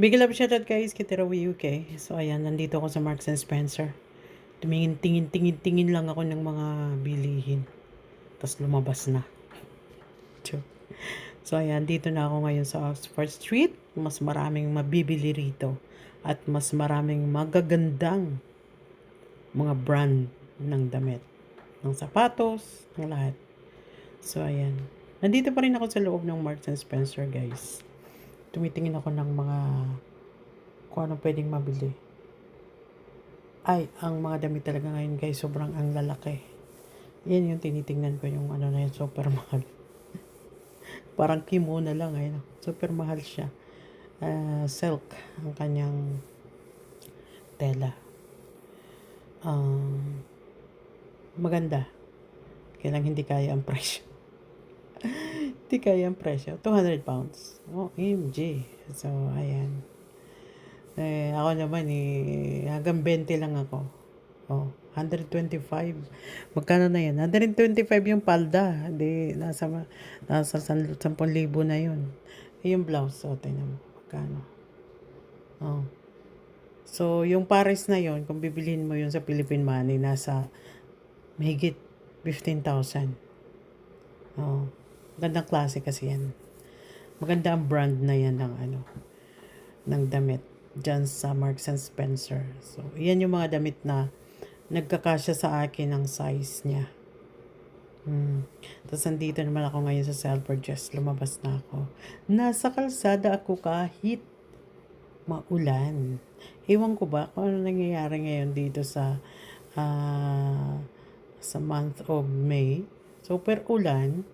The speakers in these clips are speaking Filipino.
Big love shoutout guys, Kitirawi UK. So ayan, nandito ako sa Marks and Spencer. Tingin lang ako ng mga bilihin. Tapos lumabas na. Tiyo. So ayan, dito na ako ngayon sa Oxford Street. Mas maraming mabibili rito. At mas maraming magagandang mga brand ng damit. Ng sapatos, ng lahat. So ayan. Nandito pa rin ako sa loob ng Marks and Spencer guys. Tumitingin ako ng mga kung ano pwedeng mabili. Ay, ang mga damit talaga ngayon guys, sobrang ang lalaki. Yan yung tinitingnan ko, yung ano na yun, super mahal. Parang kimono lang, ayun. Super mahal siya. Silk, ang kanyang tela. Maganda. Kaya lang hindi kaya ang presyo. Hindi kaya ang presyo. 200 pounds. Oh, MG. So, ayan. Ako naman hanggang 20 lang ako. Oh, 125. Magkano na yan? 125 yung palda. Di, nasa 10,000 na yun. Yung blouse, tingnan mo. Magkano? Oh. So, yung pares na yun, kung bibilhin mo yun sa Philippine money, nasa mahigit 15,000. Oh. Magandang klase kasi yan. Maganda ang brand na yan ng damit dyan sa Marks and Spencer. So, yan yung mga damit na nagkakasya sa akin ang size niya. Tapos nandito naman ako ngayon sa Selfridges. Lumabas na ako. Nasa kalsada ako kahit maulan. Ewan ko ba kung ano nangyayari ngayon dito sa month of May. Super ulan.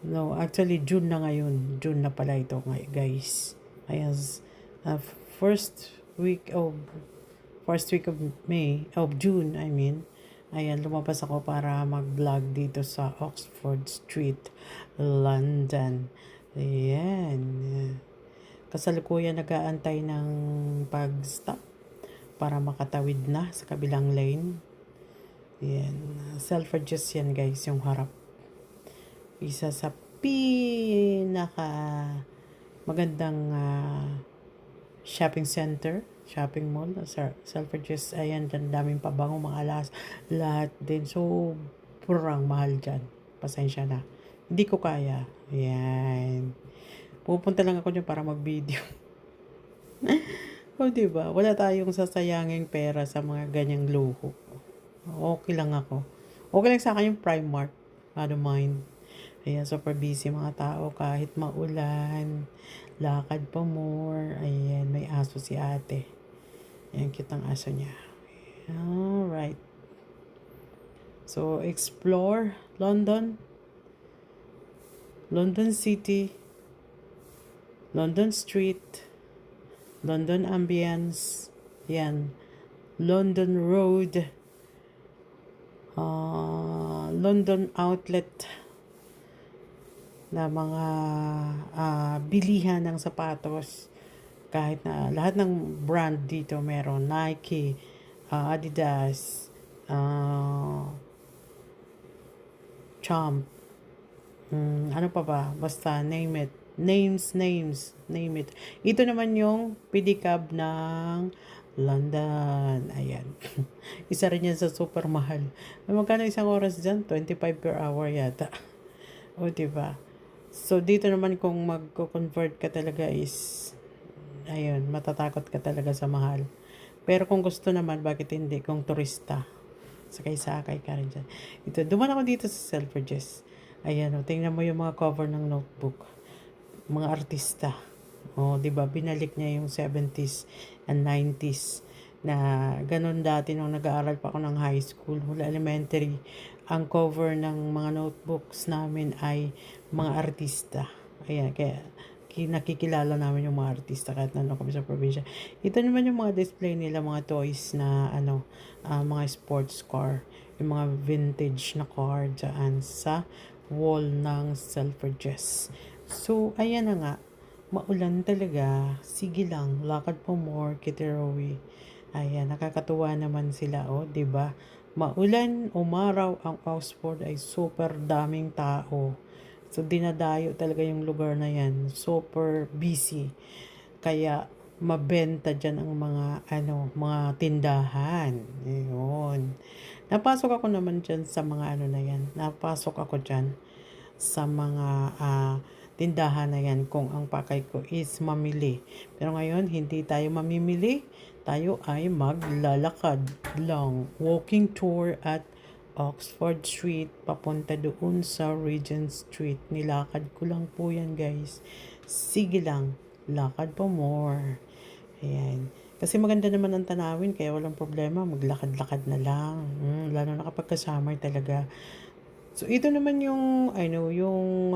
No, actually June na ngayon. June na pala ito guys. Ayan, first week of May, of June, I mean. Ayan, lumabas ako para mag-vlog dito sa Oxford Street, London. Ayan. Kasalukuyan nag-aantay ng pag-stop para makatawid na sa kabilang lane. Ayan. Selfridges yan guys, yung harap. Isa sa pinaka magandang shopping center, shopping mall, Selfridges. Ayan, daming pabango, mga alas, lahat din. So, purang mahal dyan. Pasensya na. Hindi ko kaya. Ayan. Pupunta lang ako dyan para mag-video. O, diba? Wala tayong sasayanging pera sa mga ganyang luho. Okay lang ako. Okay lang sa akin yung Primark. I don't mind. Ayan, super busy mga tao kahit maulan. Lakad pa more. Ayan, may aso si ate. Ayan, cute ang aso niya. Alright. So, explore London. London City. London Street. London Ambience. Ayan. London Road. London Outlet na mga bilihan ng sapatos. Kahit na lahat ng brand dito meron. Nike, Adidas, Champ, ano pa ba? Basta name it. Name it. Ito naman yung pedicab ng London. Ayan. Isa rin yan sa super mahal. Magkano isang oras dyan? 25 per hour yata. O, diba? So, dito naman kung magko-convert ka talaga is, ayun, matatakot ka talaga sa mahal. Pero kung gusto naman, bakit hindi? Kung turista, sakay-sakay ka rin dyan. Ito, duman ako dito sa Selfridges. Ayan, tingnan mo yung mga cover ng notebook. Mga artista. O, diba? Binalik niya yung 70s and 90s na ganun dati nung nag-aaral pa ako ng high school, mula elementary. Ang cover ng mga notebooks namin ay mga artista. Ayan, kaya nakikilala namin yung mga artista kahit nandun kami sa probinsya. Ito naman yung mga display nila, mga toys na mga sports car. Yung mga vintage na car dyan sa wall ng Selfridges. So, ayan na nga. Maulan talaga. Sige lang. Lakad po more, Kitirawi. Ayan, nakakatuwa naman sila, oh, 'di ba? Maulan, umaraw, ang Oxford ay super daming tao. So, dinadayo talaga yung lugar na yan. Super busy. Kaya mabenta diyan ang mga mga tindahan. Ayun. Napasok ako naman diyan sa mga na 'yan. Napasok ako diyan sa mga tindahan na 'yan kung ang pakay ko is mamili. Pero ngayon, hindi tayo mamimili. Tayo ay maglalakad lang. Walking tour at Oxford Street papunta doon sa Regent Street. Nilakad ko lang po yan, guys. Sige lang, lakad pa more. Ayan. Kasi maganda naman ang tanawin, kaya walang problema, maglakad-lakad na lang. Lalo na kapag kasama talaga. So, ito naman yung, yung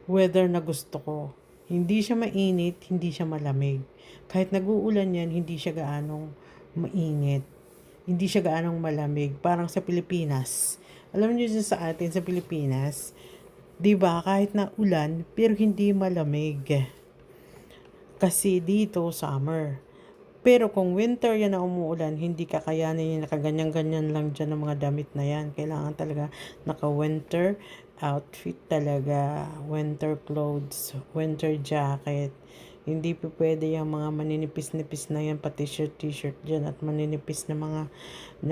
weather na gusto ko. Hindi siya mainit, hindi siya malamig. Kahit nag-uulan yan, hindi siya gaanong mainit. Hindi siya gaanong malamig. Parang sa Pilipinas. Alam niyo dyan sa atin, sa Pilipinas, di ba kahit na ulan, pero hindi malamig. Kasi dito, summer. Pero kung winter yan na umuulan, hindi kakayanin yung nakaganyan-ganyan lang dyan ng mga damit na yan. Kailangan talaga naka-winter outfit talaga. Winter clothes, winter jacket. Hindi pa pwede yung mga maninipis-nipis na yan, pa t-shirt dyan at maninipis na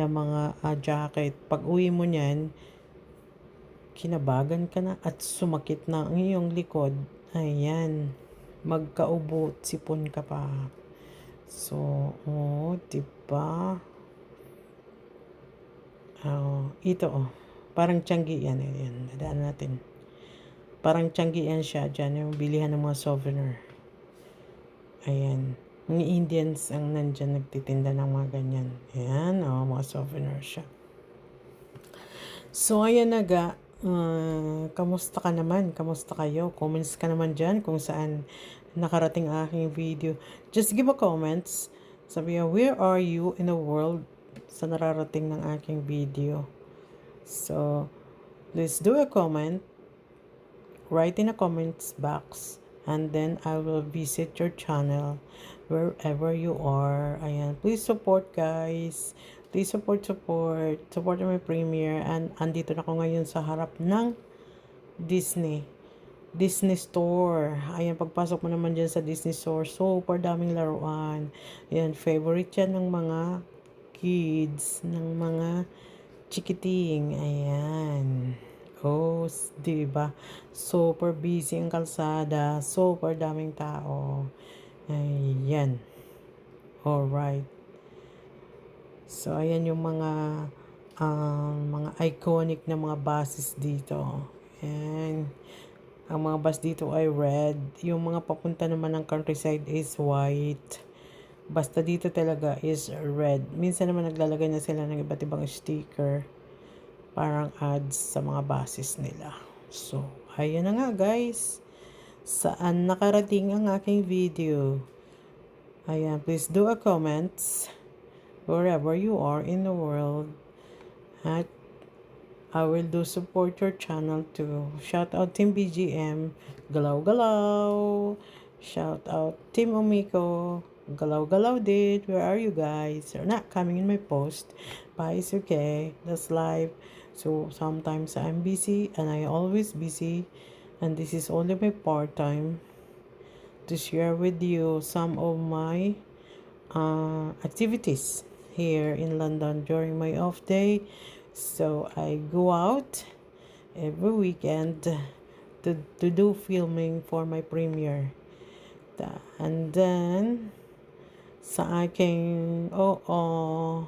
mga jacket. Pag uwi mo niyan, kinabagan ka na at sumakit na ang iyong likod. Ayan, magkaubo, sipon ka pa. So, diba? Ito, parang Tiangge yan. Ayan, nadaan natin. Parang Tiangge yan siya. Diyan yung bilihan ng mga souvenir. Ayan. Mga Indians ang nandyan nagtitinda ng mga ganyan. Ayan, mga souvenir siya. So, ayan na ga. Kamusta ka naman? Kamusta kayo? Comments ka naman dyan kung saan nakarating aking video. Just give a comments. Sabi niya, where are you in the world sa nararating ng aking video? So, please do a comment. Write in a comments box. And then I will visit your channel wherever you are. Ayan. Please support, guys. Please support. Support my premiere. And andito na ako ngayon sa harap ng Disney Store. Ayan, pagpasok mo naman dyan sa Disney Store, super daming laruan. Ayan, favorite yan ng mga kids, ng mga chikiting. Ayan. Diba? Super busy ang kalsada. Super daming tao. Ayan. Alright. So, ayan yung mga iconic na mga buses dito. Ayan. Ang mga bus dito ay red. Yung mga papunta naman ng countryside is white. Basta dito talaga is red. Minsan naman naglalagay na sila ng iba't ibang sticker. Parang ads sa mga buses nila. So, ayan na nga, guys. Saan nakarating ang aking video? Ayan, please do a comments wherever you are in the world. At I will do support your channel too. Shout out Team BGM. Galaw. Shout out Team Omiko. Galaw din. Where are you guys? You're not coming in my post. But it's okay. That's life. So sometimes I'm busy and I always busy. And this is only my part-time to share with you some of my activities here in London during my off day. So I go out every weekend to do filming for my premiere. And then sa aking ang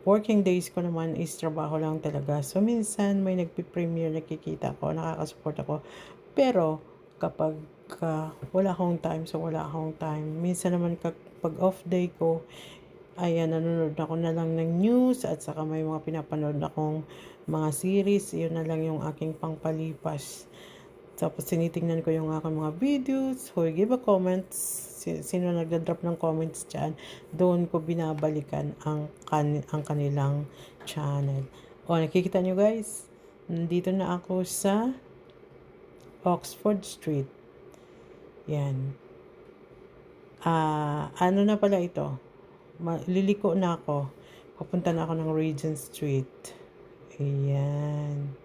working days ko naman is trabaho lang talaga. So minsan may nagpi-premiere, nakikita ko, nakaka-support ako. Pero kapag wala akong time, minsan naman kapag off day ko, ayan, nanonood ako na lang ng news at saka may mga pinapanood akong mga series. Yun na lang yung aking pangpalipas. Tapos sinitingnan ko yung aking mga videos. Give a comments. Sino nagda-drop ng comments dyan, doon ko binabalikan ang kanilang channel. Nakikita nyo, guys? Nandito na ako sa Oxford Street. Yan. Ano na pala ito? Liliko na ako. Papunta na ako ng Regent Street. Ayan.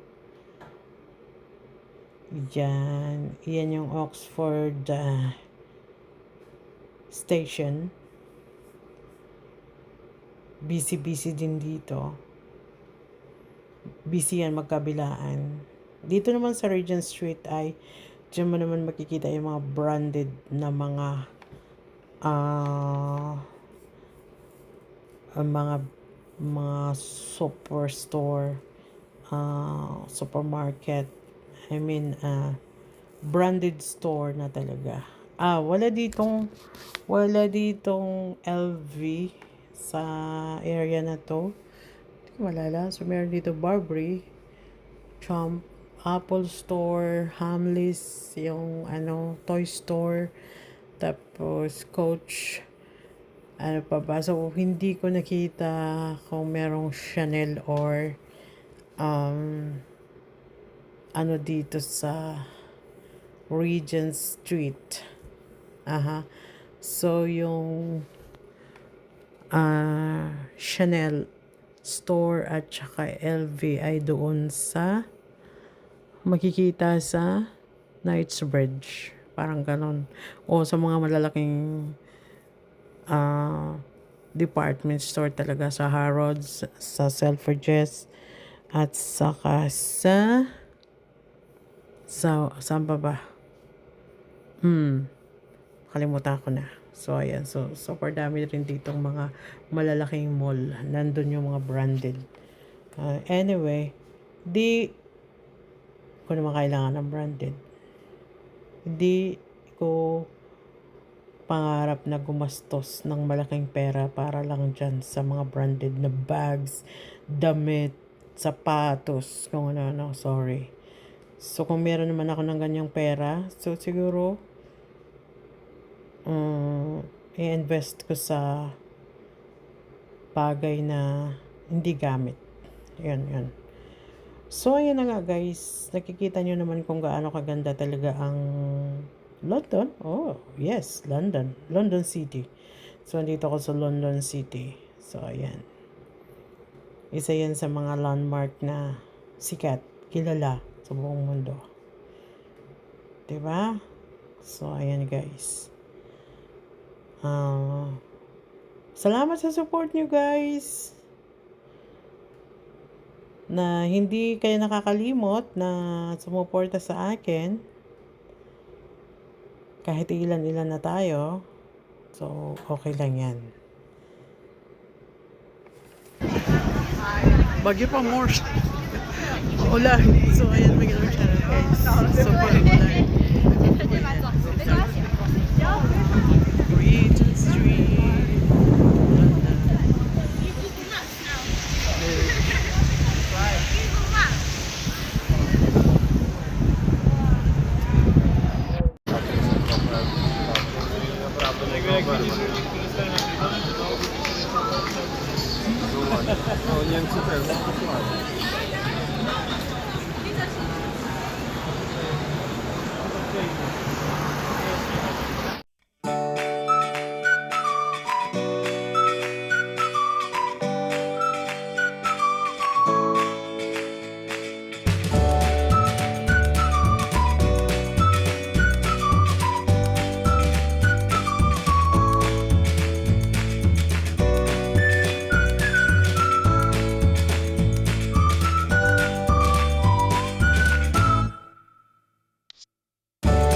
Yan. Yan yung Oxford Station. Busy din dito. Busy yan magkabilaan. Dito naman sa Regent Street ay diyan mo naman makikita yung mga branded na mga superstore, supermarket. I mean, branded store na talaga. Wala ditong LV sa area na to. Hindi ko malala. So, meron dito Burberry, Trump, Apple Store, Hamleys, yung toy store, tapos Coach, ano pa ba. So, hindi ko nakita kung merong Chanel or dito sa Regent Street. So, yung Chanel store at saka LV ay doon sa makikita sa Knightsbridge. Parang ganon. O sa mga malalaking department store talaga, sa Harrods, sa Selfridges, at saka saan pa ba? Kalimutan ko na. So, ayan. So, super dami rin ditong mga malalaking mall. Nandun yung mga branded. Anyway, di ko naman kailangan ng branded. Di ko pangarap na gumastos ng malaking pera para lang dyan sa mga branded na bags, damit, sapatos, kung ano-ano. Sorry. So, kung meron naman ako ng ganyang pera, so siguro i-invest ko sa bagay na hindi gamit. Yun. So, ayan na nga guys. Nakikita nyo naman kung gaano kaganda talaga ang London. Oh, yes, London. London City. So, nandito ako sa London City. So, ayan. Isa yan sa mga landmark na sikat, kilala sa buong mundo. Diba? So, ayan guys. Salamat sa support nyo guys. Na hindi kayo nakakalimot na sumuporta sa akin. Kahit ilan-ilan na tayo. So, okay lang yan. Bagyo pa more. Ulan. So, ayan, may gano'n channel guys. Super ulan. Regent Street. London. Niemcy też.